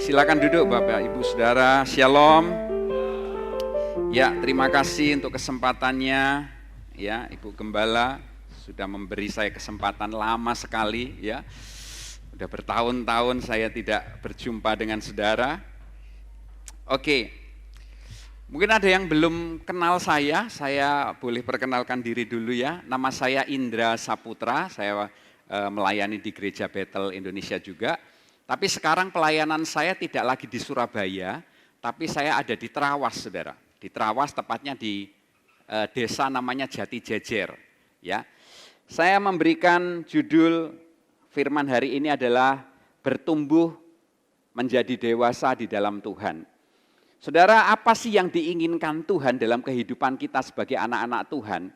Silakan duduk Bapak Ibu Saudara. Shalom. Ya, terima kasih untuk kesempatannya. Ya, Ibu Gembala sudah memberi saya kesempatan lama sekali ya. Sudah bertahun-tahun saya tidak berjumpa dengan saudara. Oke. Mungkin ada yang belum kenal saya boleh perkenalkan diri dulu ya. Nama saya Indra Saputra, saya melayani di Gereja Bethel Indonesia juga. Tapi sekarang pelayanan saya tidak lagi di Surabaya, tapi saya ada di Trawas, saudara. Di Trawas, tepatnya di desa namanya Jati Jejer. Ya, saya memberikan judul firman hari ini adalah bertumbuh menjadi dewasa di dalam Tuhan. Saudara, apa sih yang diinginkan Tuhan dalam kehidupan kita sebagai anak-anak Tuhan?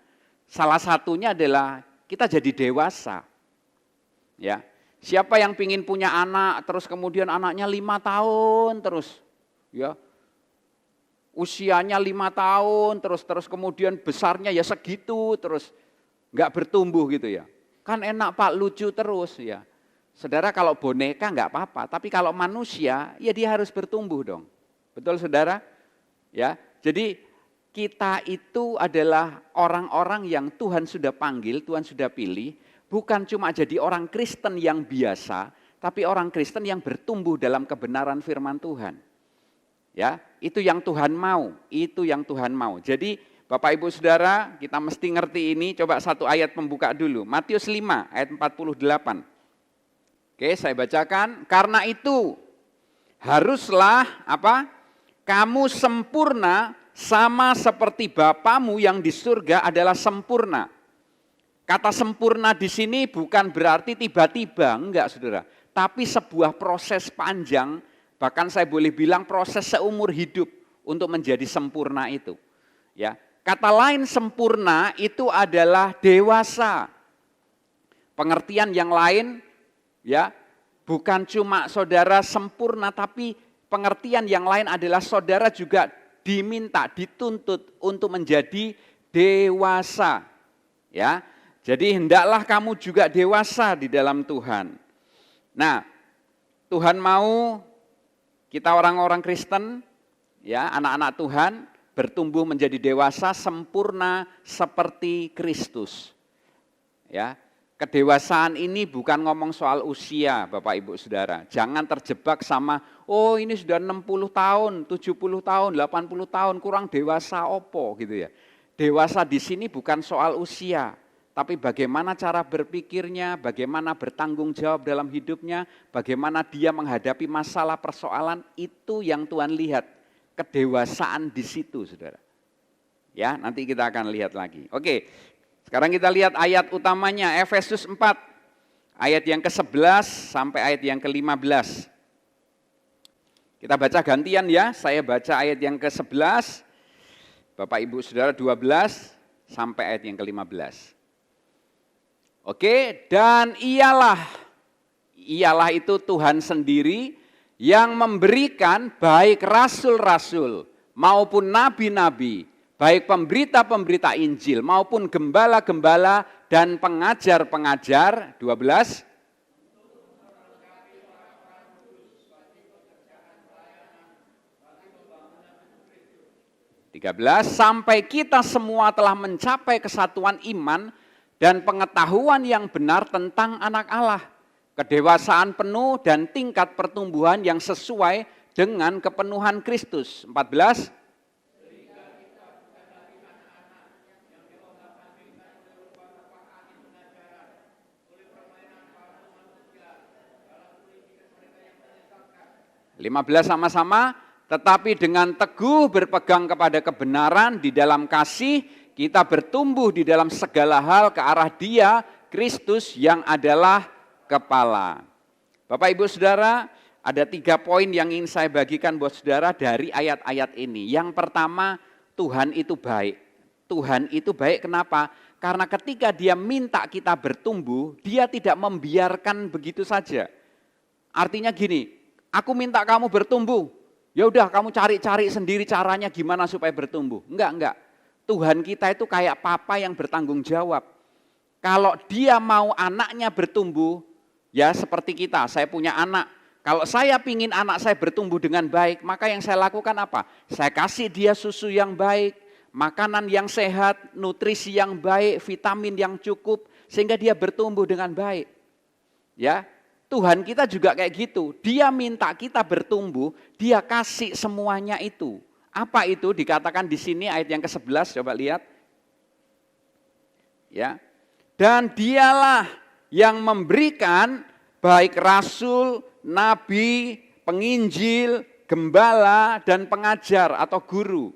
Salah satunya adalah kita jadi dewasa. Ya. Siapa yang pingin punya anak, terus kemudian anaknya 5 tahun terus, ya, usianya 5 tahun terus kemudian besarnya ya segitu terus, nggak bertumbuh gitu ya. Kan enak Pak, lucu terus ya. Saudara, kalau boneka nggak apa-apa, tapi kalau manusia ya dia harus bertumbuh dong. Betul saudara? Ya, jadi kita itu adalah orang-orang yang Tuhan sudah panggil, Tuhan sudah pilih. Bukan cuma jadi orang Kristen yang biasa, tapi orang Kristen yang bertumbuh dalam kebenaran firman Tuhan. Ya, itu yang Tuhan mau, itu yang Tuhan mau. Jadi Bapak Ibu Saudara, kita mesti ngerti ini. Coba satu ayat pembuka dulu. Matius 5 ayat 48. Oke, saya bacakan. Karena itu haruslah apa? Kamu sempurna sama seperti Bapamu yang di surga adalah sempurna. Kata sempurna di sini bukan berarti tiba-tiba, enggak saudara. Tapi sebuah proses panjang, bahkan saya boleh bilang proses seumur hidup untuk menjadi sempurna itu. Ya, kata lain sempurna itu adalah dewasa. Pengertian yang lain, ya, bukan cuma saudara sempurna, tapi pengertian yang lain adalah saudara juga diminta, dituntut untuk menjadi dewasa. Ya. Jadi hendaklah kamu juga dewasa di dalam Tuhan. Nah, Tuhan mau kita orang-orang Kristen, ya, anak-anak Tuhan bertumbuh menjadi dewasa sempurna seperti Kristus. Ya, kedewasaan ini bukan ngomong soal usia, Bapak Ibu Saudara. Jangan terjebak sama, oh ini sudah 60 tahun, 70 tahun, 80 tahun, kurang dewasa opo gitu ya. Dewasa di sini bukan soal usia. Tapi bagaimana cara berpikirnya, bagaimana bertanggung jawab dalam hidupnya, bagaimana dia menghadapi masalah persoalan, itu yang Tuhan lihat. Kedewasaan di situ, saudara. Ya, nanti kita akan lihat lagi. Oke, sekarang kita lihat ayat utamanya, Efesus 4. Ayat yang ke-11 sampai ayat yang ke-15. Kita baca gantian ya, saya baca ayat yang ke-11, Bapak Ibu Saudara 12 sampai ayat yang ke-15. Oke, dan ialah itu Tuhan sendiri yang memberikan baik rasul-rasul maupun nabi-nabi, baik pemberita-pemberita Injil maupun gembala-gembala dan pengajar-pengajar, 12. Sampai kita semua telah mencapai kesatuan iman dan pengetahuan yang benar tentang anak Allah, kedewasaan penuh dan tingkat pertumbuhan yang sesuai dengan kepenuhan Kristus. 14. Sama-sama, tetapi dengan teguh berpegang kepada kebenaran di dalam kasih, kita bertumbuh di dalam segala hal ke arah Dia, Kristus yang adalah kepala. Bapak Ibu Saudara, ada 3 poin yang ingin saya bagikan buat saudara dari ayat-ayat ini. Yang pertama, Tuhan itu baik. Tuhan itu baik kenapa? Karena ketika Dia minta kita bertumbuh, Dia tidak membiarkan begitu saja. Artinya gini, aku minta kamu bertumbuh, ya udah kamu cari-cari sendiri caranya gimana supaya bertumbuh. Enggak. Tuhan kita itu kayak papa yang bertanggung jawab. Kalau Dia mau anaknya bertumbuh, ya seperti kita, saya punya anak. Kalau saya pingin anak saya bertumbuh dengan baik, maka yang saya lakukan apa? Saya kasih dia susu yang baik, makanan yang sehat, nutrisi yang baik, vitamin yang cukup, sehingga dia bertumbuh dengan baik. Ya, Tuhan kita juga kayak gitu. Dia minta kita bertumbuh, dia kasih semuanya itu. Apa itu? Dikatakan di sini ayat yang ke-11, coba lihat. Ya. Dan dialah yang memberikan baik rasul, nabi, penginjil, gembala, dan pengajar atau guru.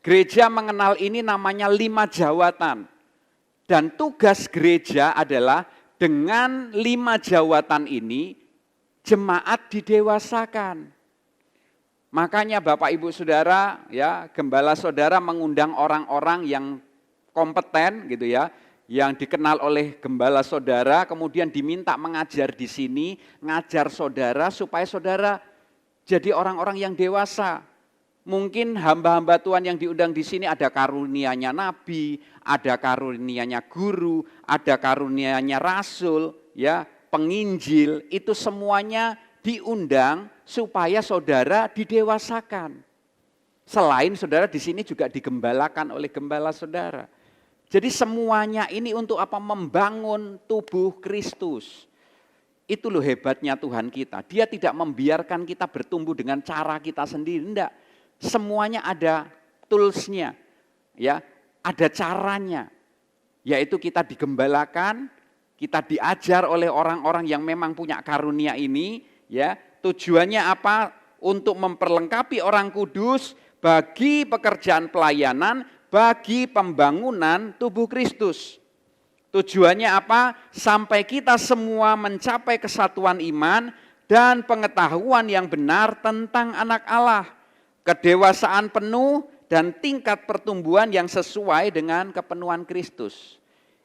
Gereja mengenal ini namanya 5 jawatan. Dan tugas gereja adalah dengan 5 jawatan ini jemaat didewasakan. Makanya Bapak Ibu Saudara, ya, gembala saudara mengundang orang-orang yang kompeten gitu ya, yang dikenal oleh gembala saudara, kemudian diminta mengajar di sini, ngajar saudara supaya saudara jadi orang-orang yang dewasa. Mungkin hamba-hamba Tuhan yang diundang di sini ada karunianya nabi, ada karunianya guru, ada karunianya rasul, ya, penginjil, itu semuanya diundang supaya saudara didewasakan. Selain saudara di sini juga digembalakan oleh gembala saudara. Jadi semuanya ini untuk apa? Membangun tubuh Kristus. Itu loh hebatnya Tuhan kita. Dia tidak membiarkan kita bertumbuh dengan cara kita sendiri. Enggak. Semuanya ada toolsnya. Ya, ada caranya. Yaitu kita digembalakan, kita diajar oleh orang-orang yang memang punya karunia ini. Ya, tujuannya apa? Untuk memperlengkapi orang kudus bagi pekerjaan pelayanan, bagi pembangunan tubuh Kristus. Tujuannya apa? Sampai kita semua mencapai kesatuan iman dan pengetahuan yang benar tentang anak Allah. Kedewasaan penuh dan tingkat pertumbuhan yang sesuai dengan kepenuhan Kristus.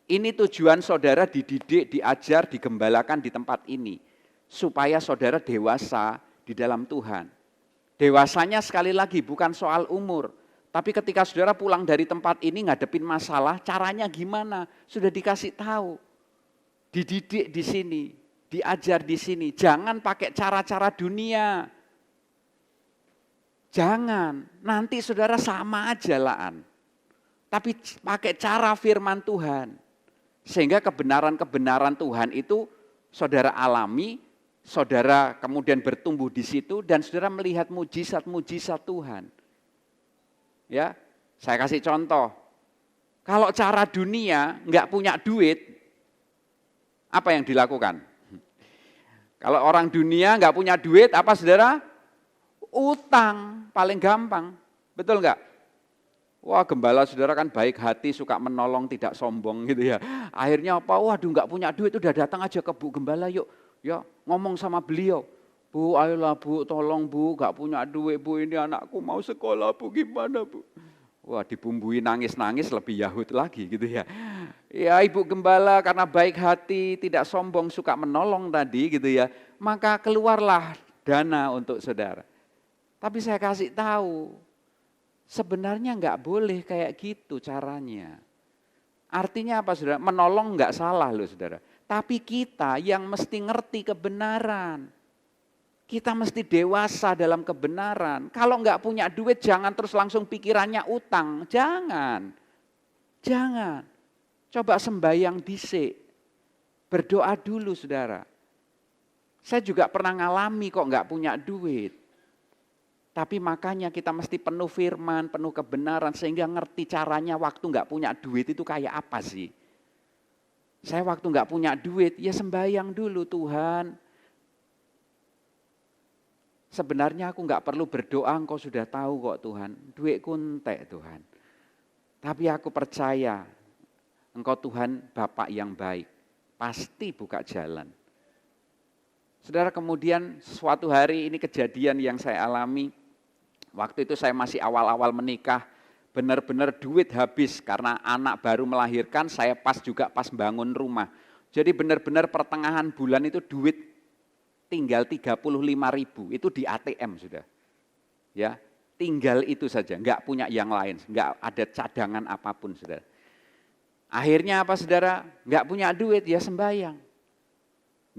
Ini tujuan saudara dididik, diajar, digembalakan di tempat ini. Supaya saudara dewasa di dalam Tuhan. Dewasanya sekali lagi bukan soal umur. Tapi ketika saudara pulang dari tempat ini ngadepin masalah, caranya gimana? Sudah dikasih tahu. Dididik di sini, diajar di sini. Jangan pakai cara-cara dunia. Jangan, nanti saudara sama aja laan. Tapi pakai cara firman Tuhan. Sehingga kebenaran-kebenaran Tuhan itu saudara alami, saudara kemudian bertumbuh di situ dan saudara melihat mujizat-mujizat Tuhan. Ya, saya kasih contoh. Kalau cara dunia nggak punya duit, apa yang dilakukan? Kalau orang dunia nggak punya duit, apa saudara? Utang, paling gampang. Betul nggak? Wah, gembala saudara kan baik hati, suka menolong, tidak sombong gitu ya. Akhirnya apa? Waduh, nggak punya duit, udah datang aja ke Bu Gembala yuk. Ya, ngomong sama beliau. Bu, ayolah Bu, tolong Bu, gak punya duit Bu, ini anakku mau sekolah Bu, gimana Bu? Wah, dibumbui nangis-nangis lebih Yahud lagi gitu ya. Ya Ibu Gembala karena baik hati, tidak sombong, suka menolong tadi gitu ya. Maka keluarlah dana untuk saudara. Tapi saya kasih tahu, sebenarnya gak boleh kayak gitu caranya. Artinya apa saudara? Menolong gak salah loh saudara. Tapi kita yang mesti ngerti kebenaran. Kita mesti dewasa dalam kebenaran. Kalau enggak punya duit jangan terus langsung pikirannya utang. Jangan. Jangan. Coba sembahyang dhisik. Berdoa dulu saudara. Saya juga pernah ngalami kok enggak punya duit. Tapi makanya kita mesti penuh firman, penuh kebenaran. Sehingga ngerti caranya waktu enggak punya duit itu kayak apa sih. Saya waktu enggak punya duit, ya sembahyang dulu Tuhan. Sebenarnya aku enggak perlu berdoa, Engkau sudah tahu kok Tuhan. Duitku entek Tuhan. Tapi aku percaya Engkau Tuhan Bapak yang baik. Pasti buka jalan. Saudara, kemudian suatu hari ini kejadian yang saya alami. Waktu itu saya masih awal-awal menikah. Benar-benar duit habis karena anak baru melahirkan, saya pas bangun rumah. Jadi benar-benar pertengahan bulan itu duit tinggal 35.000, itu di ATM sudah. Ya, tinggal itu saja, enggak punya yang lain, enggak ada cadangan apapun saudara. Akhirnya apa saudara? Enggak punya duit, ya sembahyang.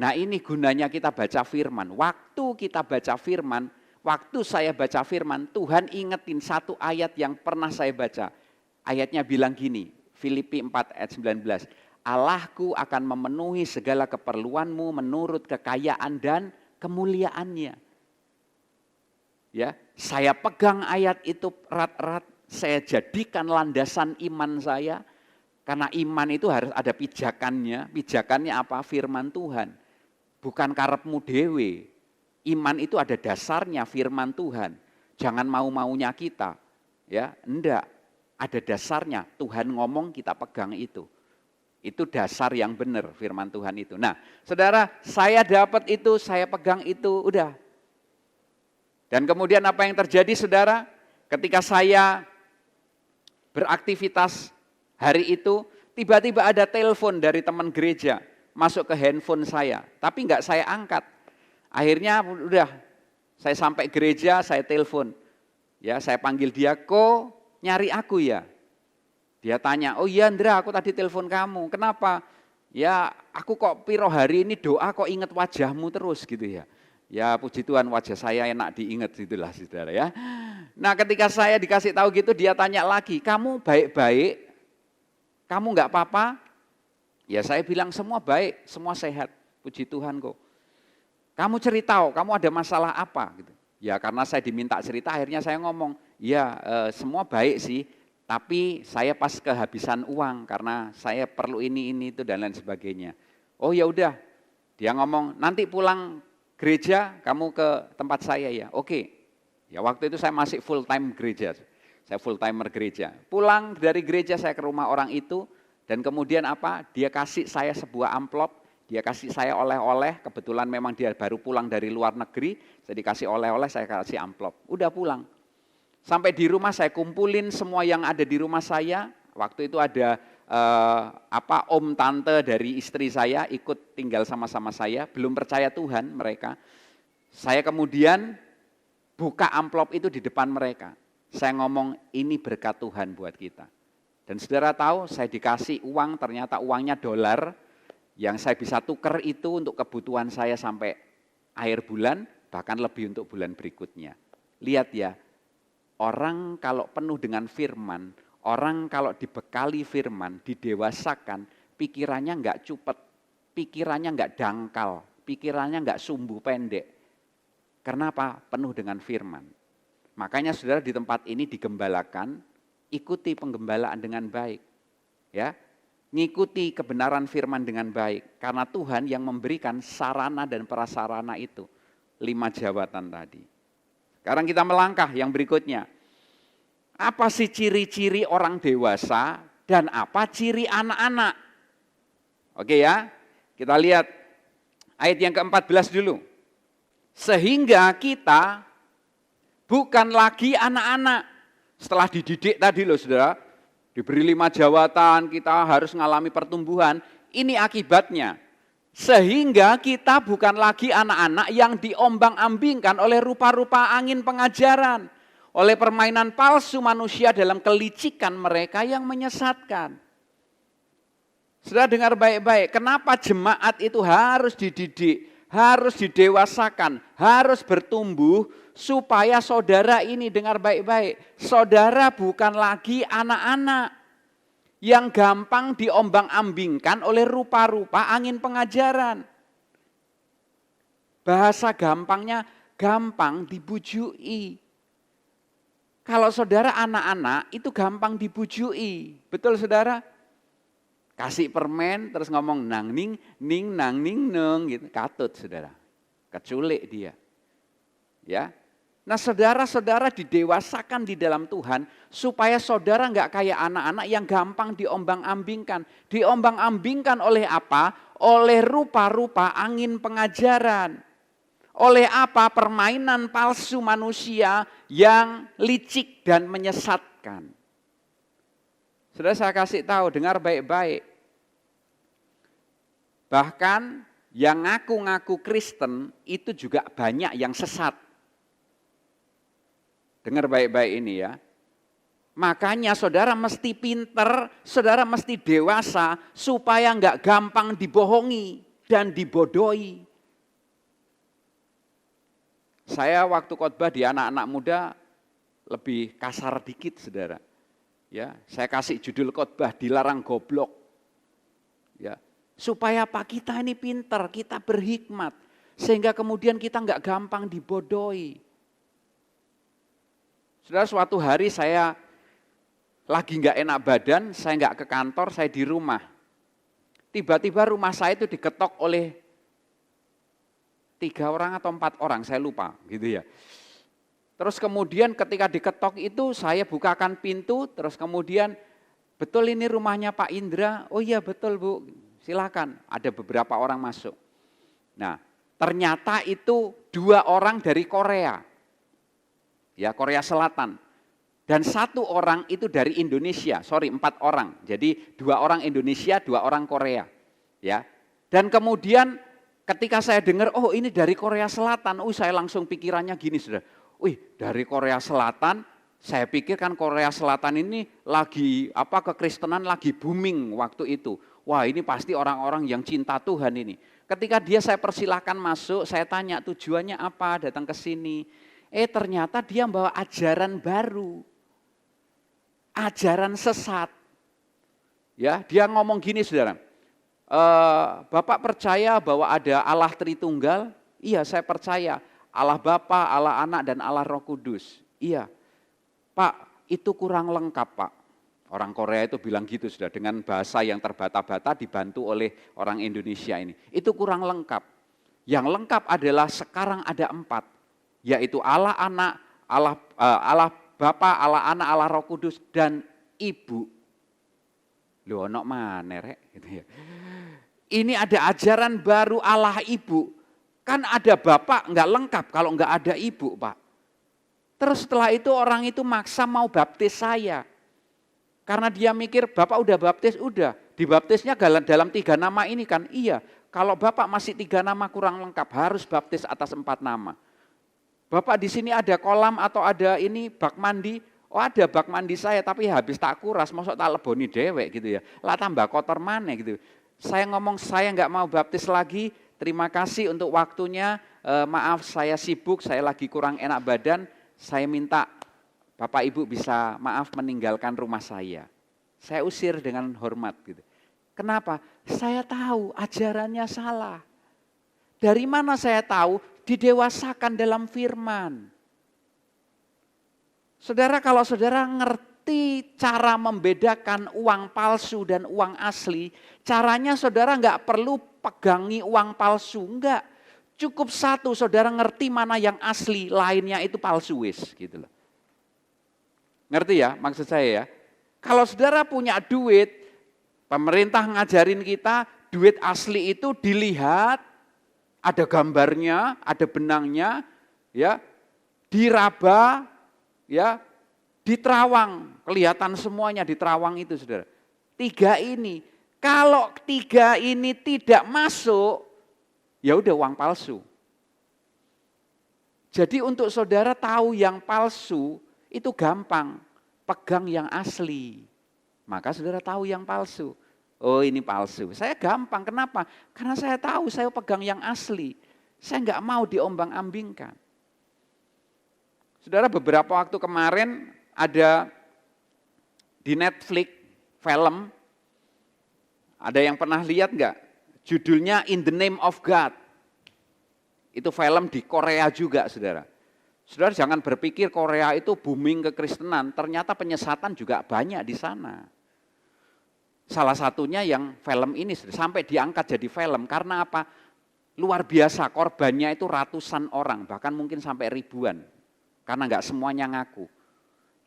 Nah ini gunanya kita baca firman. Waktu kita baca firman, waktu saya baca firman, Tuhan ingetin satu ayat yang pernah saya baca. Ayatnya bilang gini, Filipi 4 ayat 19. Allahku akan memenuhi segala keperluanmu menurut kekayaan dan kemuliaannya. Ya, saya pegang ayat itu erat-erat, saya jadikan landasan iman saya. Karena iman itu harus ada pijakannya. Pijakannya apa? Firman Tuhan. Bukan karepmu dewe. Iman itu ada dasarnya firman Tuhan. Jangan mau-maunya kita. Ya, enggak. Ada dasarnya. Tuhan ngomong kita pegang itu. Itu dasar yang benar firman Tuhan itu. Nah, saudara, saya dapat itu, saya pegang itu, udah. Dan kemudian apa yang terjadi, saudara? Ketika saya beraktivitas hari itu, tiba-tiba ada telepon dari teman gereja masuk ke handphone saya, tapi enggak saya angkat. Akhirnya udah, saya sampai gereja, saya telepon. Ya, saya panggil dia, "Kok nyari aku ya?" Dia tanya, "Oh iya Andra, aku tadi telepon kamu. Kenapa?" "Ya, aku kok piro hari ini doa kok inget wajahmu terus gitu ya." Ya puji Tuhan, wajah saya enak diingat gitulah saudara ya. Nah ketika saya dikasih tahu gitu, dia tanya lagi, "Kamu baik-baik? Kamu enggak apa-apa?" Ya saya bilang semua baik, semua sehat, puji Tuhan kok. "Kamu cerita, kamu ada masalah apa?" Gitu. Ya karena saya diminta cerita, akhirnya saya ngomong, "Ya semua baik sih, tapi saya pas kehabisan uang karena saya perlu ini itu dan lain sebagainya." "Oh ya udah," dia ngomong, "nanti pulang gereja kamu ke tempat saya ya." "Oke." Ya waktu itu saya masih full time gereja, saya full timer gereja. Pulang dari gereja saya ke rumah orang itu dan kemudian apa? Dia kasih saya sebuah amplop. Dia kasih saya oleh-oleh, kebetulan memang dia baru pulang dari luar negeri, saya dikasih oleh-oleh, saya kasih amplop. Udah pulang. Sampai di rumah saya kumpulin semua yang ada di rumah saya. Waktu itu ada om tante dari istri saya ikut tinggal sama-sama saya, belum percaya Tuhan mereka. Saya kemudian buka amplop itu di depan mereka. Saya ngomong, "Ini berkat Tuhan buat kita." Dan saudara tahu, saya dikasih uang, ternyata uangnya dolar. Yang saya bisa tukar itu untuk kebutuhan saya sampai akhir bulan, bahkan lebih untuk bulan berikutnya. Lihat ya, orang kalau penuh dengan firman, orang kalau dibekali firman, didewasakan, pikirannya enggak cupet, pikirannya enggak dangkal, pikirannya enggak sumbu pendek. Kenapa? Penuh dengan firman. Makanya saudara di tempat ini digembalakan, ikuti penggembalaan dengan baik. Ya, ngikuti kebenaran firman dengan baik, karena Tuhan yang memberikan sarana dan prasarana itu, 5 jawatan tadi. Sekarang kita melangkah yang berikutnya. Apa sih ciri-ciri orang dewasa dan apa ciri anak-anak? Oke ya, kita lihat ayat yang ke-14 dulu. Sehingga kita bukan lagi anak-anak. Setelah dididik tadi loh saudara, diberi 5 jawatan, kita harus mengalami pertumbuhan. Ini akibatnya. Sehingga kita bukan lagi anak-anak yang diombang-ambingkan oleh rupa-rupa angin pengajaran. Oleh permainan palsu manusia dalam kelicikan mereka yang menyesatkan. Saudara dengar baik-baik, kenapa jemaat itu harus dididik, harus didewasakan, harus bertumbuh, supaya saudara ini dengar baik-baik. Saudara bukan lagi anak-anak yang gampang diombang-ambingkan oleh rupa-rupa angin pengajaran. Bahasa gampangnya, gampang dibujui. Kalau saudara anak-anak itu gampang dibujui. Betul saudara? Kasih permen terus ngomong nang ning neng gitu, katut saudara. Keculik dia. Ya. Nah saudara-saudara didewasakan di dalam Tuhan supaya saudara enggak kayak anak-anak yang gampang diombang-ambingkan. Diombang-ambingkan oleh apa? Oleh rupa-rupa angin pengajaran. Oleh apa? Permainan palsu manusia yang licik dan menyesatkan. Saudara saya kasih tahu, dengar baik-baik. Bahkan yang ngaku-ngaku Kristen itu juga banyak yang sesat. Dengar baik-baik ini ya. Makanya saudara mesti pinter, saudara mesti dewasa supaya enggak gampang dibohongi. dan dibodohi. Saya waktu khotbah di anak-anak muda lebih kasar dikit, saudara. Ya, saya kasih judul khotbah dilarang goblok. Ya, supaya apa? Kita ini pintar, kita berhikmat, sehingga kemudian kita nggak gampang dibodohi. Saudara, suatu hari saya lagi nggak enak badan, saya nggak ke kantor, saya di rumah. Tiba-tiba rumah saya itu diketok oleh 3 orang atau 4 orang, saya lupa gitu ya. Terus kemudian ketika diketok itu saya bukakan pintu, terus kemudian betul ini rumahnya Pak Indra? Oh iya betul Bu, silakan. Ada beberapa orang masuk. Nah ternyata itu 2 orang dari Korea, ya Korea Selatan. Dan 1 orang itu dari Indonesia, 4 orang. Jadi 2 orang Indonesia, 2 orang Korea. Ya. Dan kemudian ketika saya dengar, oh ini dari Korea Selatan, saya langsung pikirannya gini sudah. Dari Korea Selatan, saya pikir kan Korea Selatan ini lagi kekristenan lagi booming waktu itu. Wah ini pasti orang-orang yang cinta Tuhan ini. Ketika saya persilahkan masuk, saya tanya tujuannya apa datang ke sini. Ternyata dia membawa ajaran baru. Ajaran sesat. Ya, dia ngomong gini saudara. Bapak percaya bahwa ada Allah Tritunggal? Iya, saya percaya. Allah Bapa, Allah Anak, dan Allah Roh Kudus. Iya. Pak, itu kurang lengkap, Pak. Orang Korea itu bilang gitu sudah dengan bahasa yang terbata-bata dibantu oleh orang Indonesia ini. Itu kurang lengkap. Yang lengkap adalah sekarang ada 4, yaitu Allah Anak, Allah Bapa, Allah Anak, Allah Roh Kudus, dan Ibu. Loh, ono mana rek? Gitu ya. Ini ada ajaran baru Allah Ibu. Kan ada Bapak nggak lengkap kalau nggak ada Ibu, Pak. Terus setelah itu orang itu maksa mau baptis saya. Karena dia mikir Bapak udah baptis, udah. Dibaptisnya dalam 3 nama ini kan? Iya. Kalau Bapak masih 3 nama kurang lengkap, harus baptis atas 4 nama. Bapak di sini ada kolam atau ada ini bak mandi? Oh ada bak mandi saya, tapi habis tak kuras, masuk tak leboni dewek gitu ya. Lah tambah kotor mana gitu. Saya ngomong saya nggak mau baptis lagi. Terima kasih untuk waktunya, maaf saya sibuk, saya lagi kurang enak badan, saya minta Bapak Ibu bisa maaf meninggalkan rumah saya. Saya usir dengan hormat gitu. Kenapa? Saya tahu ajarannya salah. Dari mana saya tahu? Didewasakan dalam firman. Saudara, kalau saudara ngerti cara membedakan uang palsu dan uang asli, caranya saudara nggak perlu pegangi uang palsu, enggak. Cukup 1 saudara ngerti mana yang asli, lainnya itu palsu wis gitu loh. Ngerti ya maksud saya ya? Kalau saudara punya duit, pemerintah ngajarin kita duit asli itu dilihat, ada gambarnya, ada benangnya, ya, diraba, ya, diterawang, kelihatan semuanya di terawang itu saudara. 3 ini. Kalau 3 ini tidak masuk, ya udah uang palsu. Jadi untuk saudara tahu yang palsu itu gampang, pegang yang asli. Maka saudara tahu yang palsu. Oh ini palsu, saya gampang, kenapa? Karena saya tahu saya pegang yang asli. Saya nggak mau diombang-ambingkan. Saudara beberapa waktu kemarin ada di Netflix film. Ada yang pernah lihat enggak? Judulnya In the Name of God. Itu film di Korea juga, saudara. Saudara jangan berpikir Korea itu booming kekristenan, ternyata penyesatan juga banyak di sana. Salah satunya yang film ini sampai diangkat jadi film, karena apa? Luar biasa, korbannya itu ratusan orang, bahkan mungkin sampai ribuan. Karena enggak semuanya ngaku.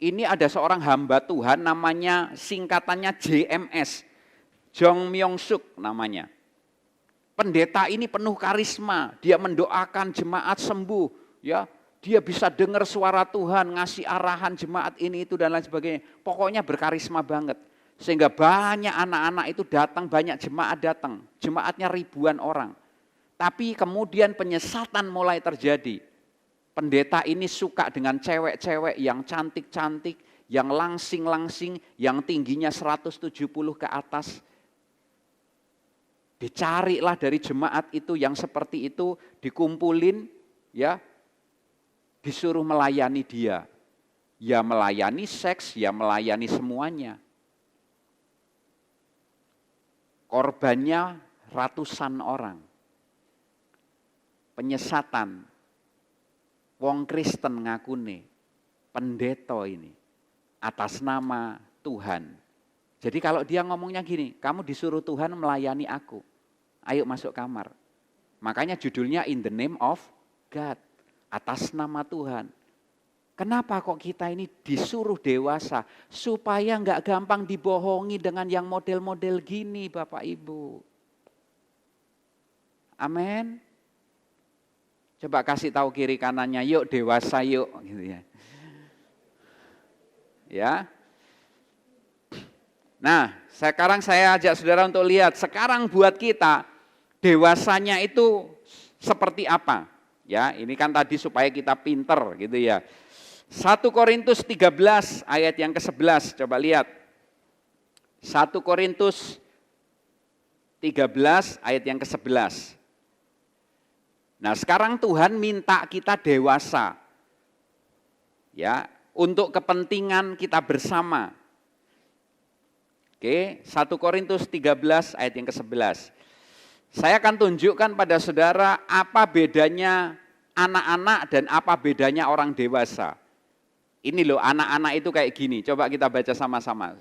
Ini ada seorang hamba Tuhan namanya singkatannya JMS. Jong Myung Suk namanya. Pendeta ini penuh karisma, dia mendoakan jemaat sembuh, ya. Dia bisa dengar suara Tuhan, ngasih arahan jemaat ini itu dan lain sebagainya. Pokoknya berkarisma banget. Sehingga banyak anak-anak itu datang, banyak jemaat datang. Jemaatnya ribuan orang. Tapi kemudian penyesatan mulai terjadi. Pendeta ini suka dengan cewek-cewek yang cantik-cantik, yang langsing-langsing, yang tingginya 170 ke atas. Dicarilah dari jemaat itu yang seperti itu, dikumpulin, ya, disuruh melayani dia. Ya melayani seks, ya melayani semuanya. Korbannya ratusan orang. Penyesatan. Wong Kristen ngakune, pendeta ini, atas nama Tuhan. Jadi kalau dia ngomongnya gini, kamu disuruh Tuhan melayani aku. Ayo masuk kamar. Makanya judulnya In the Name of God. Atas nama Tuhan. Kenapa kok kita ini disuruh dewasa? Supaya enggak gampang dibohongi dengan yang model-model gini Bapak Ibu. Amin. Coba kasih tahu kiri kanannya, yuk dewasa yuk. Gitu ya. Ya. Nah, sekarang saya ajak saudara untuk lihat, sekarang buat kita, dewasanya itu seperti apa? Ya, ini kan tadi supaya kita pinter gitu ya. 1 Korintus 13 ayat yang ke-11, coba lihat. 1 Korintus 13 ayat yang ke-11. Nah, sekarang Tuhan minta kita dewasa. Ya, untuk kepentingan kita bersama. Oke, 1 Korintus 13 ayat yang ke-11. Saya akan tunjukkan pada saudara apa bedanya anak-anak dan apa bedanya orang dewasa. Ini loh, anak-anak itu kayak gini. Coba kita baca sama-sama.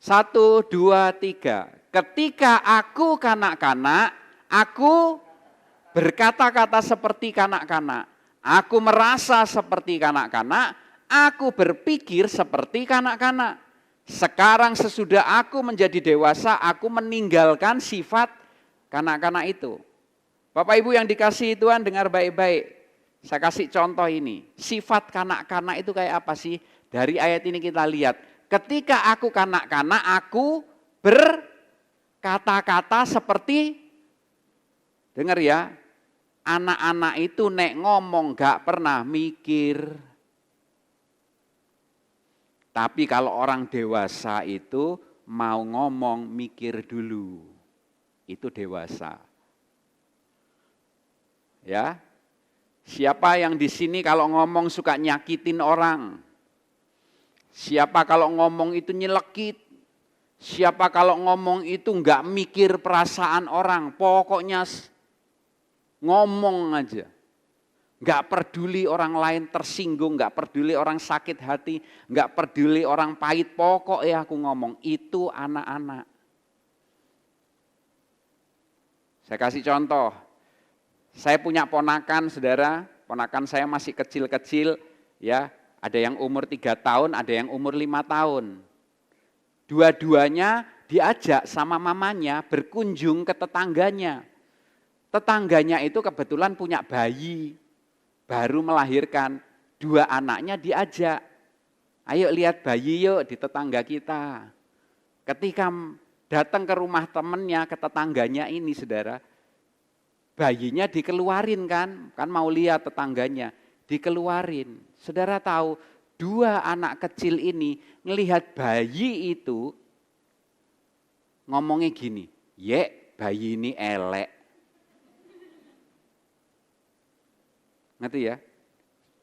1, 2, 3. Ketika aku kanak-kanak, aku berkata-kata seperti kanak-kanak. Aku merasa seperti kanak-kanak, aku berpikir seperti kanak-kanak. Sekarang sesudah aku menjadi dewasa, aku meninggalkan sifat kanak-kanak itu. Bapak Ibu yang dikasihi Tuhan, dengar baik-baik. Saya kasih contoh ini. Sifat kanak-kanak itu kayak apa sih? Dari ayat ini kita lihat. Ketika aku kanak-kanak, aku berkata-kata seperti, dengar ya, anak-anak itu nek ngomong gak pernah mikir. Tapi kalau orang dewasa itu mau ngomong mikir dulu. Itu dewasa. Ya. Siapa yang di sini kalau ngomong suka nyakitin orang? Siapa kalau ngomong itu nyelekit? Siapa kalau ngomong itu enggak mikir perasaan orang? Pokoknya ngomong aja. Enggak peduli orang lain tersinggung, enggak peduli orang sakit hati, enggak peduli orang pahit, pokoknya aku ngomong. Itu anak-anak. Saya kasih contoh. Saya punya ponakan, saudara. Ponakan saya masih kecil-kecil, ya. Ada yang umur 3 tahun, ada yang umur 5 tahun. Dua-duanya diajak sama mamanya berkunjung ke tetangganya. Tetangganya itu kebetulan punya bayi, baru melahirkan. 2 anaknya diajak. Ayo lihat bayi yuk di tetangga kita. Ketika datang ke rumah temennya, ke tetangganya ini, saudara, bayinya dikeluarin kan mau lihat tetangganya, dikeluarin. Saudara tahu, 2 anak kecil ini ngelihat bayi itu ngomongnya gini, "Ye, bayi ini elek." Ngerti ya?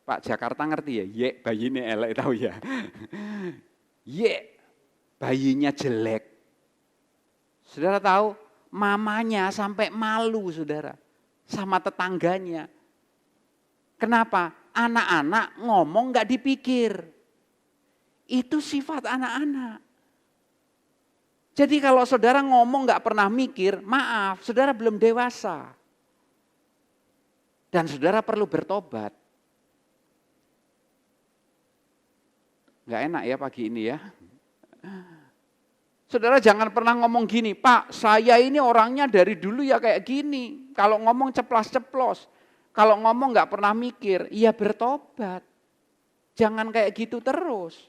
Pak Jakarta ngerti ya? "Ye, bayi ini elek," tahu ya? "Ye, bayinya jelek." Saudara tahu, mamanya sampai malu, saudara, sama tetangganya. Kenapa? Anak-anak ngomong gak dipikir. Itu sifat anak-anak. Jadi kalau saudara ngomong gak pernah mikir, maaf, saudara belum dewasa. Dan saudara perlu bertobat. Gak enak ya pagi ini ya. Saudara jangan pernah ngomong gini, "Pak, saya ini orangnya dari dulu ya kayak gini." Kalau ngomong ceplas-ceplos, kalau ngomong gak pernah mikir, ya bertobat. Jangan kayak gitu terus.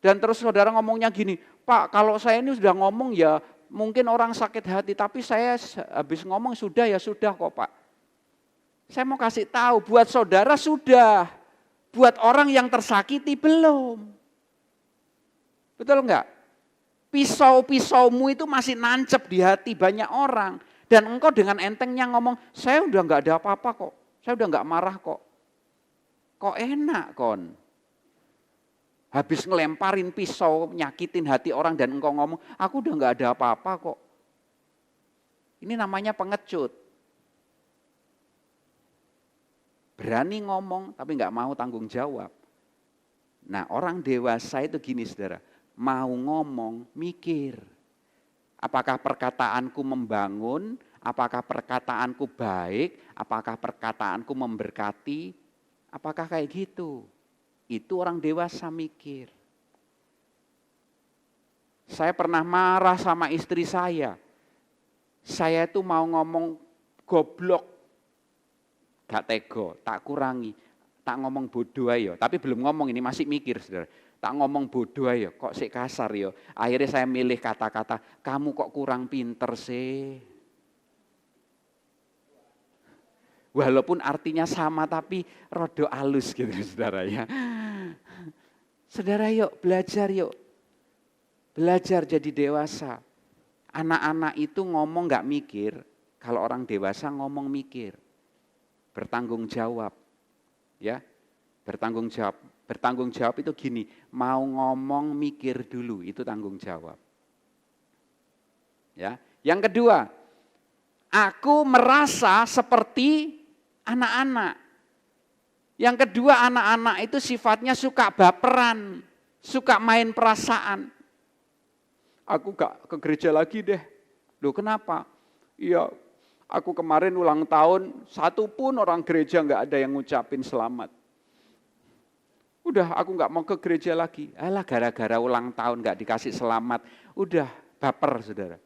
Dan terus saudara ngomongnya gini, "Pak, kalau saya ini sudah ngomong ya mungkin orang sakit hati, tapi saya habis ngomong sudah ya sudah kok Pak." Saya mau kasih tahu, buat saudara sudah, buat orang yang tersakiti belum. Betul enggak? Pisau-pisaumu itu masih nancep di hati banyak orang. Dan engkau dengan entengnya ngomong, saya udah nggak ada apa-apa kok. Saya udah nggak marah kok. Kok enak kon? Habis ngelemparin pisau, nyakitin hati orang dan engkau ngomong, aku udah nggak ada apa-apa kok. Ini namanya pengecut. Berani ngomong tapi nggak mau tanggung jawab. Nah, orang dewasa itu gini saudara, mau ngomong mikir. Apakah perkataanku membangun, apakah perkataanku baik, apakah perkataanku memberkati, apakah kayak gitu. Itu orang dewasa mikir. Saya pernah marah sama istri saya. Saya itu mau ngomong goblok, gak tego, tak kurangi. Tak ngomong bodoh ayo, tapi belum ngomong ini masih mikir saudara. Tak ngomong bodoh ayo, kok sik kasar yo. Akhirnya saya milih kata-kata, kamu kok kurang pinter sih. Walaupun artinya sama tapi rodo halus gitu saudara ya. Saudara yuk belajar yuk. Belajar jadi dewasa. Anak-anak itu ngomong gak mikir, kalau orang dewasa ngomong mikir. Bertanggung jawab. Ya, bertanggung jawab. Bertanggung jawab itu gini, mau ngomong mikir dulu, itu tanggung jawab. Ya, yang kedua, aku merasa seperti anak-anak. Yang kedua, anak-anak itu sifatnya suka baperan, suka main perasaan. Aku gak ke gereja lagi deh. Loh kenapa? Iya, aku kemarin ulang tahun, satu pun orang gereja gak ada yang ngucapin selamat. Udah aku gak mau ke gereja lagi. Alah gara-gara ulang tahun gak dikasih selamat. Udah baper saudara.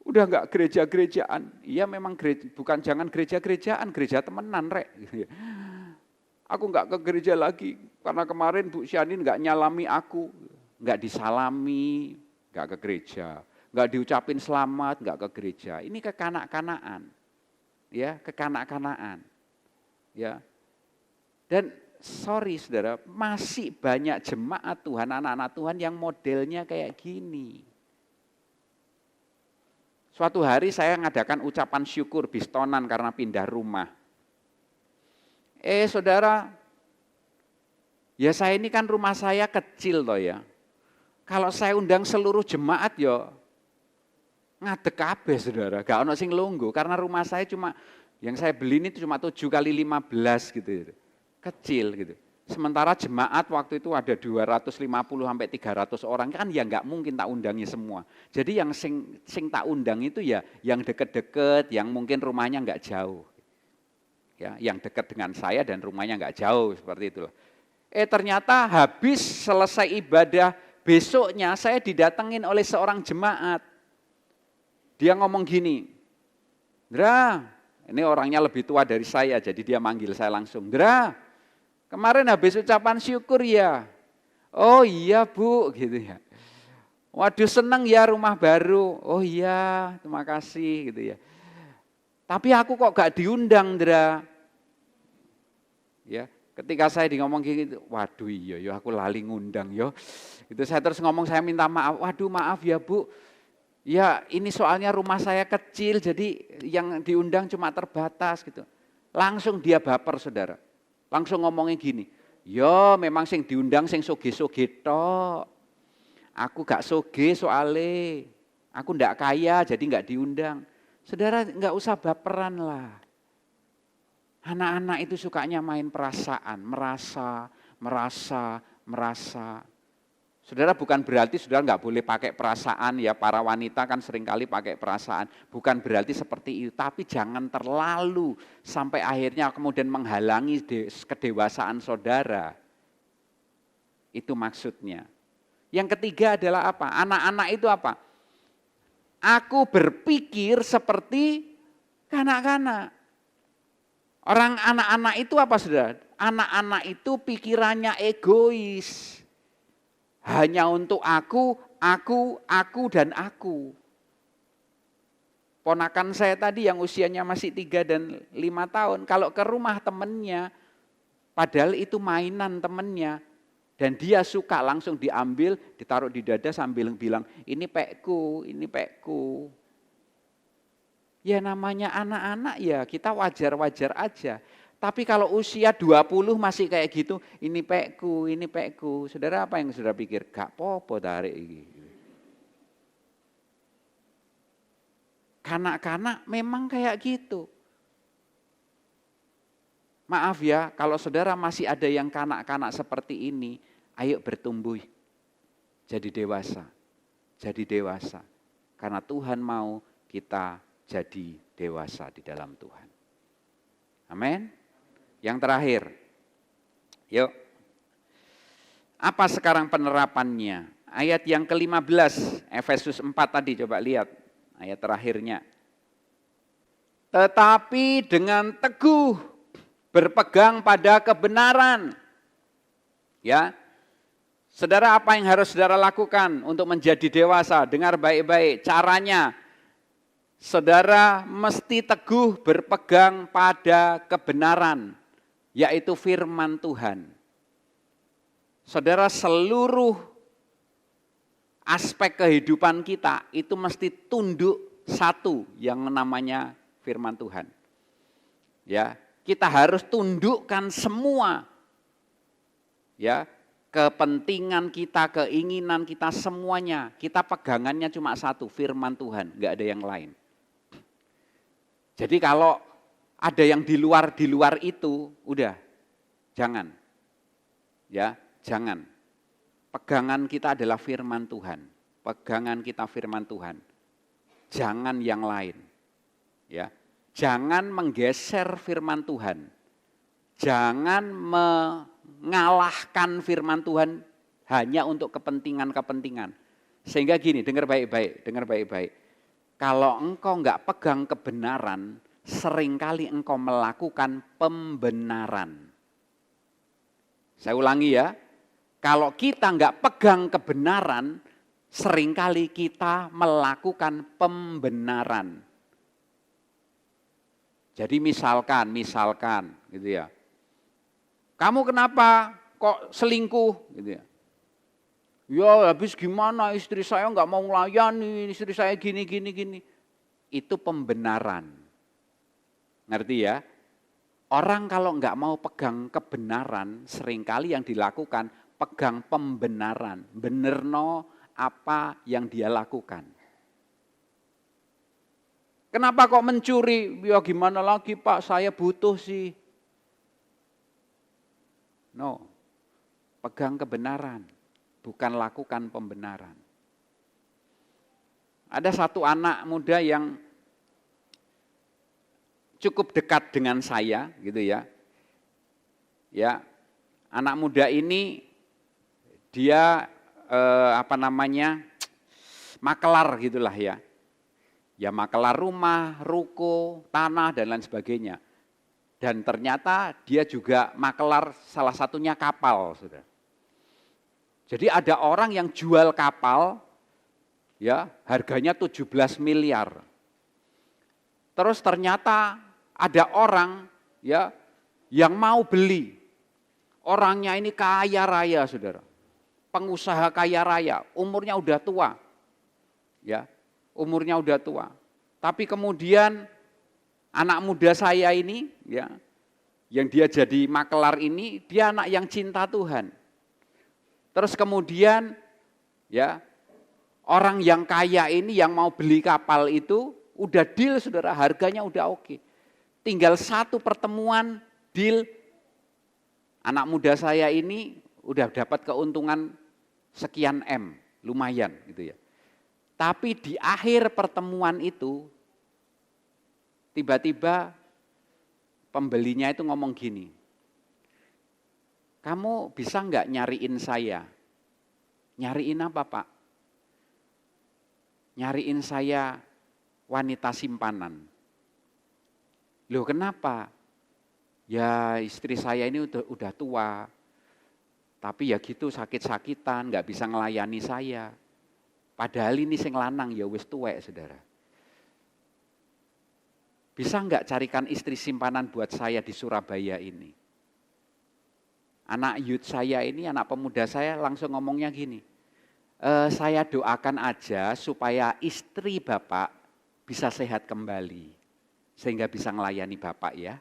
Udah gak gereja-gerejaan. Iya memang gereja, bukan jangan gereja-gerejaan, gereja temenan rek. Aku gak ke gereja lagi. Karena kemarin Bu Syanin gak nyalami aku. Gak disalami, gak ke gereja. Gak diucapin selamat, gak ke gereja. Ini kekanak-kanaan. Ya, kekanak-kanaan. Ya. Dan sorry saudara, masih banyak jemaat Tuhan, anak-anak Tuhan yang modelnya kayak gini. Suatu hari saya ngadakan ucapan syukur bistonan karena pindah rumah. Saudara, ya saya ini kan rumah saya kecil toh ya. Kalau saya undang seluruh jemaat ya ngadeg kabeh saudara, gak ono sing lungguh karena rumah saya cuma yang saya beli ini cuma 7 kali 15 gitu. Kecil gitu. Sementara jemaat waktu itu ada 250 sampai 300 orang kan ya nggak mungkin tak undangi semua. Jadi yang sing tak undang itu ya yang deket-deket, yang mungkin rumahnya nggak jauh. Ya, yang dekat dengan saya dan rumahnya nggak jauh seperti itu. Ternyata habis selesai ibadah besoknya saya didatengin oleh seorang jemaat. Dia ngomong gini, Dra, ini orangnya lebih tua dari saya jadi dia manggil saya langsung, Dra. Kemarin habis ucapan syukur ya. Oh iya Bu, gitu ya. Waduh seneng ya rumah baru. Oh iya, terima kasih gitu ya. Tapi aku kok gak diundang, Dra. Ya, ketika saya ngomong gitu, waduh iya yo aku lali ngundang yo. Itu saya terus ngomong saya minta maaf. Waduh maaf ya Bu. Ya ini soalnya rumah saya kecil jadi yang diundang cuma terbatas gitu. Langsung dia baper saudara. Langsung ngomongnya gini, yo memang sing diundang sing soge-soge tok. Aku gak soge soale, aku ndak kaya jadi nggak diundang. Saudara nggak usah baperan lah. Anak-anak itu sukanya main perasaan, merasa. Saudara bukan berarti saudara nggak boleh pakai perasaan ya, para wanita kan seringkali pakai perasaan. Bukan berarti seperti itu, tapi jangan terlalu sampai akhirnya kemudian menghalangi kedewasaan saudara. Itu maksudnya. Yang ketiga adalah apa? Anak-anak itu apa? Aku berpikir seperti kanak-kanak. Orang anak-anak itu apa saudara? Anak-anak itu pikirannya egois. Hanya untuk aku, dan aku. Ponakan saya tadi yang usianya masih 3 dan 5 tahun, kalau ke rumah temennya, padahal itu mainan temennya, Dan dia suka langsung diambil, ditaruh di dada sambil bilang, ini pekku, ini pekku. Ya namanya anak-anak ya kita wajar-wajar aja. Tapi kalau usia 20 masih kayak gitu, ini pekku, ini pekku. Saudara apa yang saudara pikir? Gak popo tarik ini. Kanak-kanak memang kayak gitu. Maaf ya, kalau saudara masih ada yang kanak-kanak seperti ini, ayo bertumbuh, jadi dewasa, jadi dewasa. Karena Tuhan mau kita jadi dewasa di dalam Tuhan. Amin. Yang terakhir, yuk. Apa sekarang penerapannya? Ayat yang ke-15, Efesus 4 tadi, coba lihat ayat terakhirnya. Tetapi dengan teguh berpegang pada kebenaran. Ya. Saudara, apa yang harus saudara lakukan untuk menjadi dewasa? Dengar baik-baik caranya. Saudara mesti teguh berpegang pada kebenaran, yaitu firman Tuhan. Saudara, seluruh aspek kehidupan kita itu mesti tunduk satu yang namanya firman Tuhan. Ya, kita harus tundukkan semua, ya, kepentingan kita, keinginan kita, semuanya. Kita pegangannya cuma satu, firman Tuhan, enggak ada yang lain. Jadi kalau ada yang di luar itu, udah, jangan. Ya, jangan. Pegangan kita adalah firman Tuhan. Pegangan kita firman Tuhan. Jangan yang lain. Ya. Jangan menggeser firman Tuhan. Jangan mengalahkan firman Tuhan hanya untuk kepentingan-kepentingan. Sehingga gini, dengar baik-baik. Kalau engkau enggak pegang kebenaran, seringkali engkau melakukan pembenaran. Saya ulangi ya, kalau kita enggak pegang kebenaran, seringkali kita melakukan pembenaran. Jadi misalkan gitu ya. Kamu kenapa kok selingkuh gitu ya? Ya habis gimana istri saya enggak mau melayani, istri saya gini. Itu pembenaran. Ngerti ya? Orang kalau enggak mau pegang kebenaran, seringkali yang dilakukan pegang pembenaran. Benerno apa yang dia lakukan. Kenapa kok mencuri? Ya gimana lagi Pak, saya butuh sih. No, pegang kebenaran, bukan lakukan pembenaran. Ada satu anak muda yang cukup dekat dengan saya, gitu ya. Ya, anak muda ini dia makelar gitulah ya. Ya makelar rumah, ruko, tanah dan lain sebagainya. Dan ternyata dia juga makelar salah satunya kapal, Saudara. Jadi ada orang yang jual kapal, ya harganya 17 miliar. Terus ternyata ada orang ya yang mau beli. Orangnya ini kaya raya, Saudara. Pengusaha kaya raya, umurnya udah tua. Ya, umurnya udah tua. Tapi kemudian anak muda saya ini ya, yang dia jadi makelar ini, dia anak yang cinta Tuhan. Terus kemudian ya, orang yang kaya ini yang mau beli kapal itu udah deal Saudara, harganya udah oke. Tinggal satu pertemuan deal, anak muda saya ini udah dapat keuntungan sekian M, lumayan gitu ya. Tapi di akhir pertemuan itu, tiba-tiba pembelinya itu ngomong gini, kamu bisa enggak nyariin saya? Nyariin apa Pak? Nyariin saya wanita simpanan. Loh kenapa? Ya istri saya ini udah tua, tapi ya gitu sakit-sakitan, enggak bisa ngelayani saya. Padahal ini sing lanang ya wis tuwek Saudara. Bisa enggak carikan istri simpanan buat saya di Surabaya ini? Anak youth saya ini, anak pemuda saya langsung ngomongnya gini, saya doakan aja supaya istri Bapak bisa sehat kembali. Sehingga bisa melayani Bapak ya.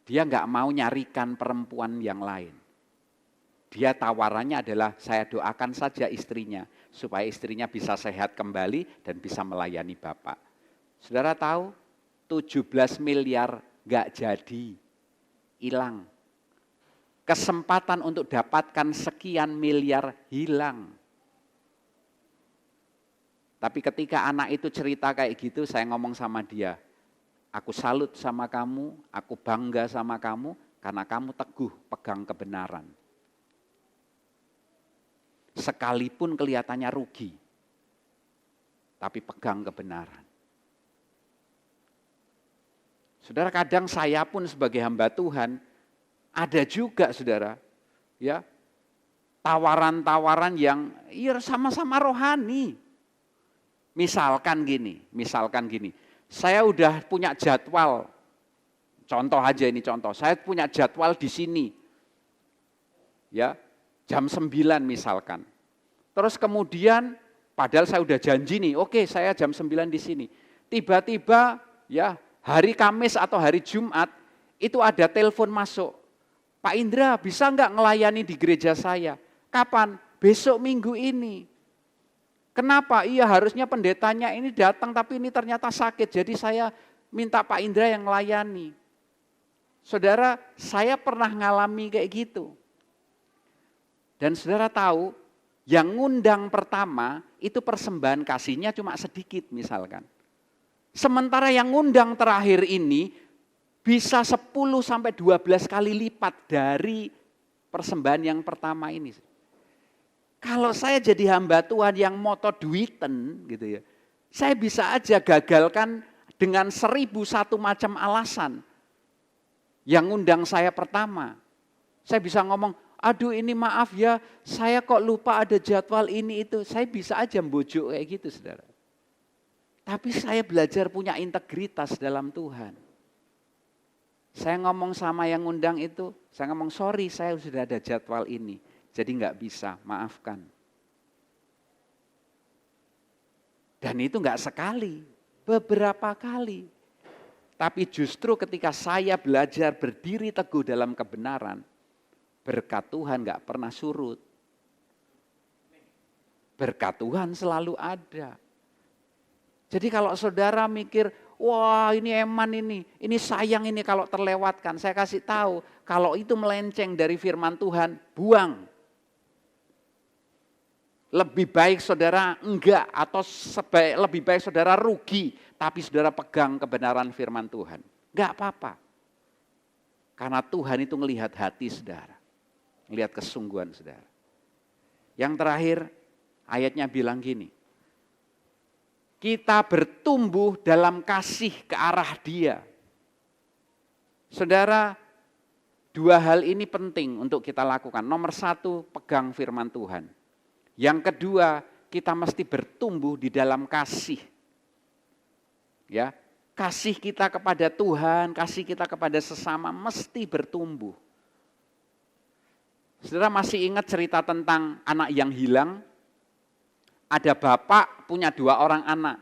Dia nggak mau nyarikan perempuan yang lain. Dia tawarannya adalah saya doakan saja istrinya. Supaya istrinya bisa sehat kembali dan bisa melayani Bapak. Saudara tahu 17 miliar nggak jadi, hilang. Kesempatan untuk dapatkan sekian miliar hilang. Tapi ketika anak itu cerita kayak gitu, saya ngomong sama dia, aku salut sama kamu, aku bangga sama kamu, karena kamu teguh pegang kebenaran. Sekalipun kelihatannya rugi, tapi pegang kebenaran. Saudara, kadang saya pun sebagai hamba Tuhan, ada juga saudara, ya tawaran-tawaran yang ya sama-sama rohani. Misalkan gini, saya udah punya jadwal, contoh aja ini contoh, saya punya jadwal di sini, ya jam 9 misalkan. Terus kemudian, padahal saya udah janji nih, oke saya jam 9 di sini. Tiba-tiba ya hari Kamis atau hari Jumat, itu ada telepon masuk. Pak Indra bisa nggak ngelayani di gereja saya? Kapan? Besok minggu ini. Kenapa? Iya harusnya pendetanya ini datang tapi ini ternyata sakit. Jadi saya minta Pak Indra yang melayani. Saudara, saya pernah ngalami kayak gitu. Dan saudara tahu, yang ngundang pertama itu persembahan kasihnya cuma sedikit misalkan. Sementara yang ngundang terakhir ini bisa 10-12 kali lipat dari persembahan yang pertama ini. Kalau saya jadi hamba Tuhan yang moto duiten gitu ya, saya bisa aja gagalkan dengan 1001 macam alasan yang ngundang saya pertama. Saya bisa ngomong, aduh ini maaf ya, saya kok lupa ada jadwal ini itu. Saya bisa aja membujuk kayak gitu saudara. Tapi saya belajar punya integritas dalam Tuhan. Saya ngomong sama yang ngundang itu, saya ngomong sorry saya sudah ada jadwal ini. Jadi nggak bisa, maafkan. Dan itu nggak sekali, beberapa kali. Tapi justru ketika saya belajar berdiri teguh dalam kebenaran, berkat Tuhan nggak pernah surut. Berkat Tuhan selalu ada. Jadi kalau saudara mikir, wah ini eman ini sayang ini kalau terlewatkan. Saya kasih tahu, kalau itu melenceng dari firman Tuhan, buang. Lebih baik saudara enggak atau lebih baik saudara rugi, tapi saudara pegang kebenaran firman Tuhan. Enggak apa-apa. Karena Tuhan itu melihat hati saudara. Melihat kesungguhan saudara. Yang terakhir, ayatnya bilang gini. Kita bertumbuh dalam kasih ke arah Dia. Saudara, dua hal ini penting untuk kita lakukan. Nomor satu, pegang firman Tuhan. Yang kedua, kita mesti bertumbuh di dalam kasih. Ya, kasih kita kepada Tuhan, kasih kita kepada sesama mesti bertumbuh. Saudara masih ingat cerita tentang anak yang hilang? Ada bapak punya 2 orang anak,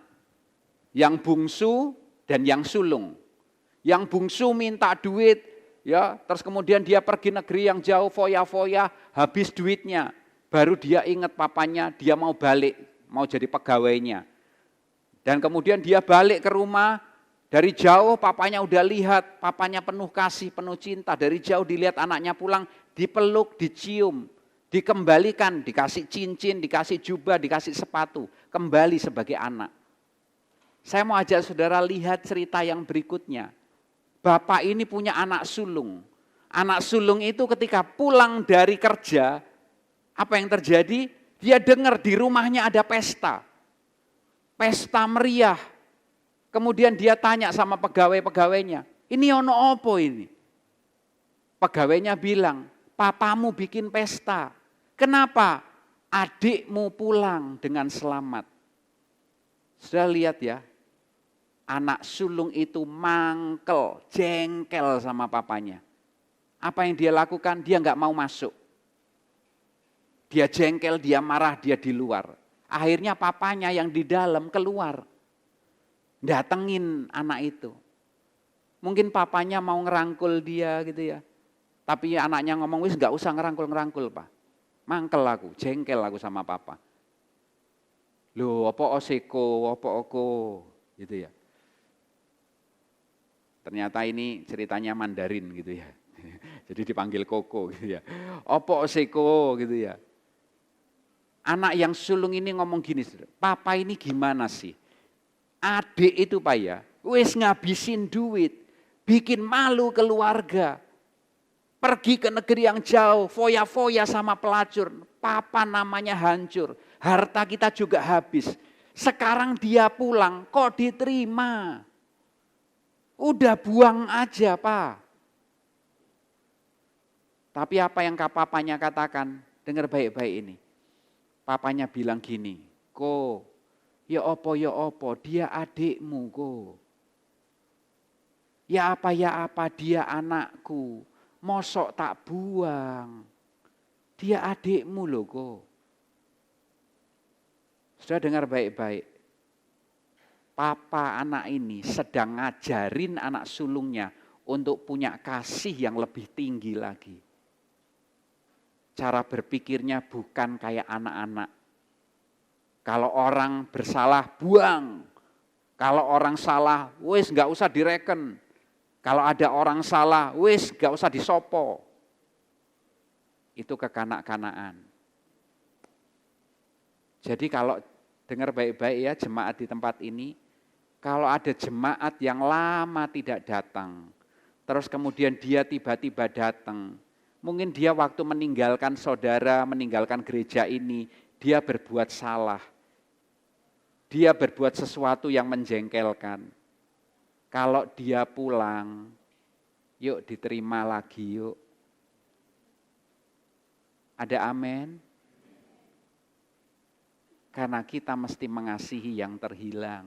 yang bungsu dan yang sulung. Yang bungsu minta duit, ya, terus kemudian dia pergi negeri yang jauh, foya-foya, habis duitnya. Baru dia ingat papanya, dia mau balik, mau jadi pegawainya. Dan kemudian dia balik ke rumah, dari jauh papanya udah lihat, papanya penuh kasih, penuh cinta. Dari jauh dilihat anaknya pulang, dipeluk, dicium. Dikembalikan, dikasih cincin, dikasih jubah, dikasih sepatu. Kembali sebagai anak. Saya mau ajak saudara lihat cerita yang berikutnya. Bapak ini punya anak sulung. Anak sulung itu ketika pulang dari kerja, apa yang terjadi? Dia dengar di rumahnya ada pesta. Pesta meriah. Kemudian dia tanya sama pegawai-pegawainya, ini ono opo ini? Pegawainya bilang, papamu bikin pesta. Kenapa? Adikmu pulang dengan selamat. Sudah lihat ya, anak sulung itu mangkel, jengkel sama papanya. Apa yang dia lakukan? Dia nggak mau masuk. Dia jengkel, dia marah, dia di luar. Akhirnya papanya yang di dalam keluar. Datengin anak itu. Mungkin papanya mau ngerangkul dia gitu ya. Tapi anaknya ngomong, wis nggak usah ngerangkul-ngerangkul Pak. Mangkel aku, jengkel aku sama papa. Loh, apa oseko, apa oko, gitu ya. Ternyata ini ceritanya Mandarin gitu ya. Jadi dipanggil Koko gitu ya. Apa oseko gitu ya. Anak yang sulung ini ngomong gini, papa ini gimana sih? Adik itu Pak ya, wis ngabisin duit, bikin malu keluarga. Pergi ke negeri yang jauh, foya-foya sama pelacur. Papa namanya hancur, harta kita juga habis. Sekarang dia pulang, kok diterima? Udah buang aja Pak. Tapi apa yang papanya katakan, dengar baik-baik ini. Papanya bilang gini, Ko, ya opo, dia adikmu Ko. Ya apa, dia anakku. Mosok tak buang. Dia adikmu loh Ko. Sudah dengar baik-baik. Papa anak ini sedang ngajarin anak sulungnya untuk punya kasih yang lebih tinggi lagi. Cara berpikirnya bukan kayak anak-anak. Kalau orang bersalah, buang. Kalau orang salah, wis gak usah direken. Kalau ada orang salah, wis gak usah disopo. Itu kekanak-kanaan. Jadi kalau dengar baik-baik ya jemaat di tempat ini, kalau ada jemaat yang lama tidak datang, terus kemudian dia tiba-tiba datang, mungkin dia waktu meninggalkan saudara, meninggalkan gereja ini, dia berbuat salah. Dia berbuat sesuatu yang menjengkelkan. Kalau dia pulang, yuk diterima lagi yuk. Ada amin? Karena kita mesti mengasihi yang terhilang.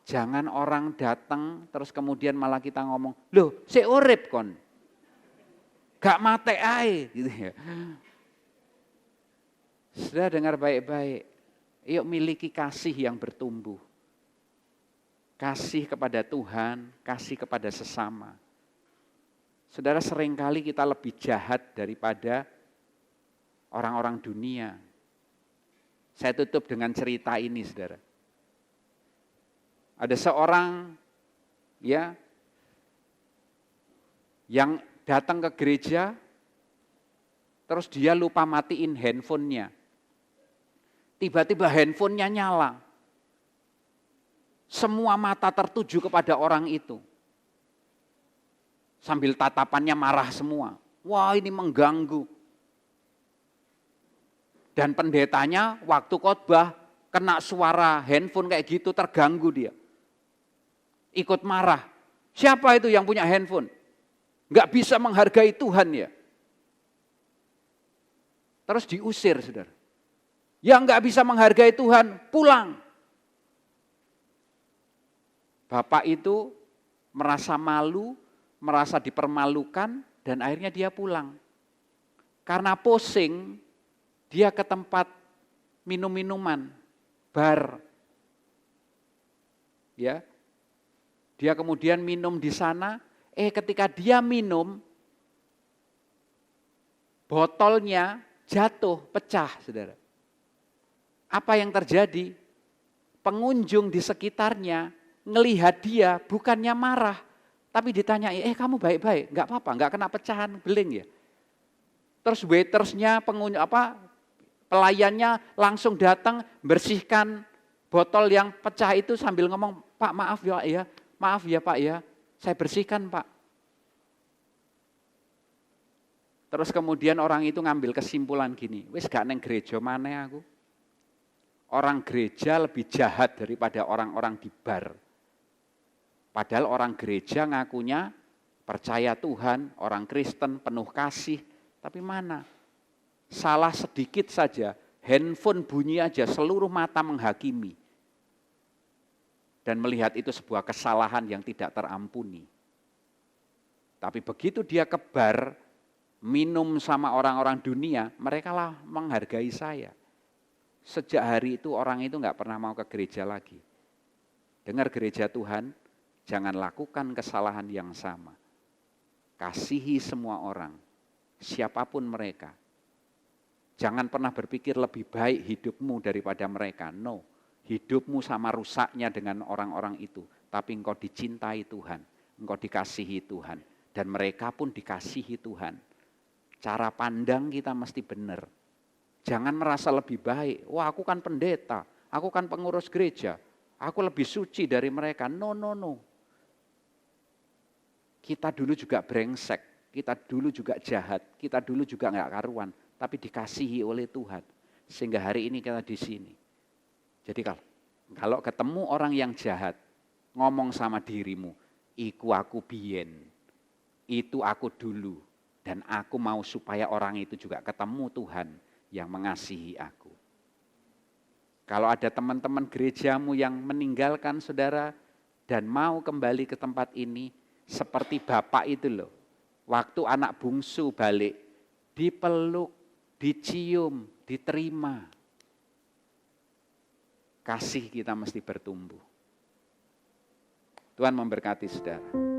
Jangan orang datang terus kemudian malah kita ngomong, loh si urip kon. Gak mate ae gitu ya. Sudah dengar baik-baik. Yuk miliki kasih yang bertumbuh. Kasih kepada Tuhan, kasih kepada sesama. Saudara, seringkali kita lebih jahat daripada orang-orang dunia. Saya tutup dengan cerita ini, saudara. Ada seorang ya yang datang ke gereja, terus dia lupa matiin handphonenya. Tiba-tiba handphonenya nyala. Semua mata tertuju kepada orang itu. Sambil tatapannya marah semua. Wah, ini mengganggu. Dan pendetanya waktu khotbah kena suara handphone kayak gitu, terganggu dia. Ikut marah. Siapa itu yang punya handphone? Enggak bisa menghargai Tuhan ya. Terus diusir, saudara. Yang enggak bisa menghargai Tuhan, pulang. Bapak itu merasa malu, merasa dipermalukan, dan akhirnya dia pulang. Karena pusing, dia ke tempat minum-minuman, bar. Ya. Dia kemudian minum di sana, ketika dia minum, botolnya jatuh, pecah, saudara. Apa yang terjadi? Pengunjung di sekitarnya ngelihat dia bukannya marah, tapi ditanya, kamu baik-baik, enggak apa-apa, enggak kena pecahan beling ya. Terus waitersnya, pelayannya langsung datang bersihkan botol yang pecah itu sambil ngomong, Pak maaf ya Pak ya, saya bersihkan Pak. Terus kemudian orang itu ngambil kesimpulan gini, wis gak neng gereja mana aku. Orang gereja lebih jahat daripada orang-orang di bar. Padahal orang gereja ngakunya percaya Tuhan, orang Kristen penuh kasih. Tapi mana? Salah sedikit saja, handphone bunyi aja seluruh mata menghakimi. dan melihat itu sebuah kesalahan yang tidak terampuni. Tapi begitu dia ke bar, minum sama orang-orang dunia, mereka lah menghargai saya. Sejak hari itu orang itu nggak pernah mau ke gereja lagi. Dengar gereja Tuhan, jangan lakukan kesalahan yang sama. Kasihi semua orang, siapapun mereka. Jangan pernah berpikir lebih baik hidupmu daripada mereka. No, hidupmu sama rusaknya dengan orang-orang itu. Tapi engkau dicintai Tuhan, engkau dikasihi Tuhan. Dan mereka pun dikasihi Tuhan. Cara pandang kita mesti benar. Jangan merasa lebih baik. Wah, aku kan pendeta, aku kan pengurus gereja, aku lebih suci dari mereka. No. Kita dulu juga brengsek, kita dulu juga jahat, kita dulu juga nggak karuan, tapi dikasihi oleh Tuhan. Sehingga hari ini kita di sini. Jadi kalau ketemu orang yang jahat, ngomong sama dirimu, iku aku biyen, itu aku dulu, dan aku mau supaya orang itu juga ketemu Tuhan yang mengasihi aku. Kalau ada teman-teman gerejamu yang meninggalkan saudara dan mau kembali ke tempat ini, seperti bapak itu loh. Waktu anak bungsu balik, dipeluk, dicium, diterima. Kasih kita mesti bertumbuh. Tuhan memberkati saudara.